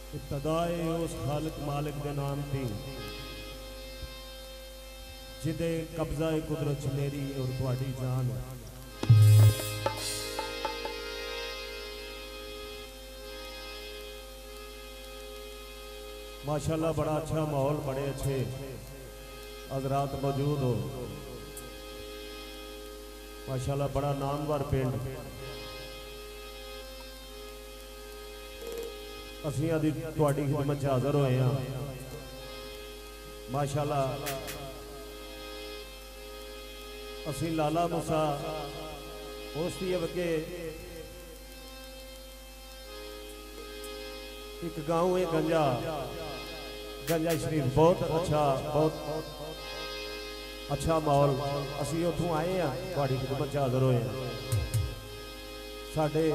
इब्तदाए उस खालिक मालिक के नाम थी जिदे कब्जा कुदरत मेरी और थोड़ी जान है। माशाल्लाह बड़ा अच्छा माहौल, बड़े अच्छे हजरात मौजूद हो। माशाल्लाह बड़ा नामवर पिंड। असीं अदी तुहाडी खिदमत च हाज़र होए हैं। माशाल्लाह असीं लाला मूसा उसकी अगे एक गाँव है गंजा, गंजा शरीफ, बहुत अच्छा माहौल। असीं उत्थों आए हैं, तुहाडी खिदमत च हाज़र होए हैं। साडे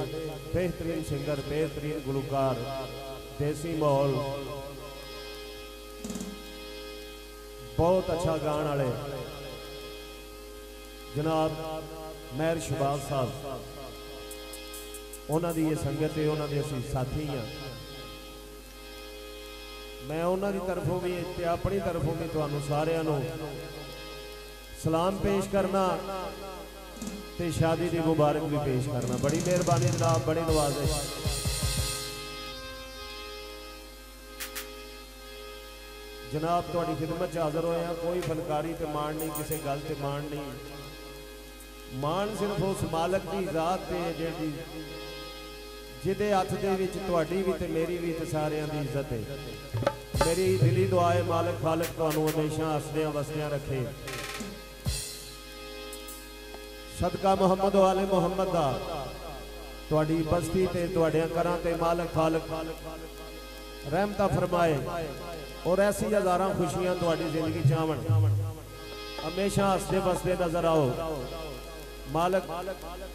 बेहतरीन सिंगर, बेहतरीन गुलकार, देसी माहौल, बहुत अच्छा गाने वाले जनाब महर शहबाज साहब, उन्होंने ये संगत है, उन्होंने असीं साथी हाँ। मैं उन्होंने तरफों भी ते अपनी तरफों भी तुहानू सारिआं नू सलाम पेश करना ते शादी की मुबारक भी पेश करना। बड़ी मेहरबानी जनाब, बड़ी नवाजिश। जनाब तुहाडी खिदमत च हाज़र होए हैं। कोई फनकारी ते मान नहीं, किसी गल ते मान नहीं। मान सिर्फ उस मालक की जात ते जिहड़ी जिहदे हथ दे विच तुहाडी भी ते मेरी भी ते सारिआं दी इज्जत है। मेरी दिली दुआ है मालक खालिक तुहानू हमेशा हसदियां वसदियां रखे। सदका मुहम्मद वाले मुहम्मद दा तुहाडी बस्ती ते तुहाडियां घरां ते मालक खालिक रहमता फरमाए और ऐसी हज़ारां खुशियां तुहाडी जिंदगी च आवन। हमेशा हसदे वसदे नजर आओ। मालक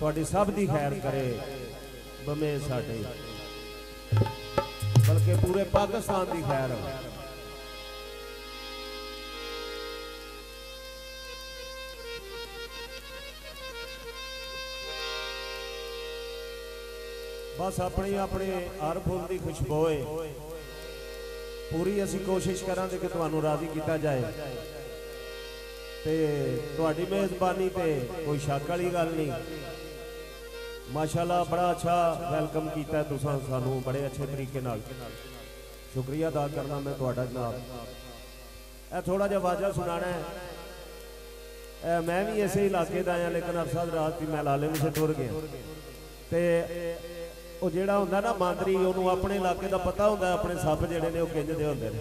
तुहाडी सब दी खैर करे, बमे साडे बल्कि पूरे पाकिस्तान की खैर हो। बस अपनी अपने हर फुल की खुशबू है पूरी असी कोशिश करांगे कि तुहानू राजी किया जाए। ते तुहाडी मेज़बानी ते कोई शक वाली गल नहीं। माशाल्लाह बड़ा अच्छा वेलकम किया तुसां सानू, बड़े अच्छे तरीके नाल। शुक्रिया अदा करना मैं तुहाडा जनाब। ए थोड़ा जिहा वाजा सुनाना है। मैं भी इसे इलाके का आया, लेकिन अरसाद रात भी मैं लाले में से टुर गया। ते वो जिहड़ा हुंदा ना मांदरी, उन्होंने अपने इलाके का पता होंदा, अपने सप जिहड़े ने किंज दे हुंदे ने।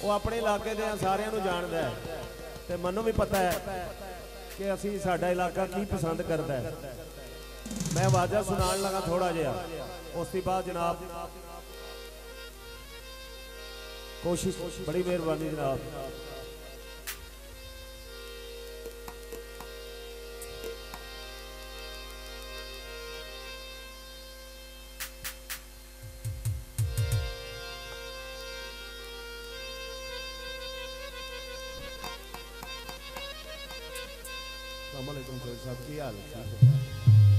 वो अपने इलाके दे सारिआं नूं जाणदा है ते मैनूं भी पता है कि असीं साडा इलाका की पसंद करता है। मैं वाजा सुनान लगा थोड़ा जिहा, उसके बाद जनाब कोशिश, बड़ी मेहरबानी जनाब। अस्सलाम वालेकुम साहब, की हाल है?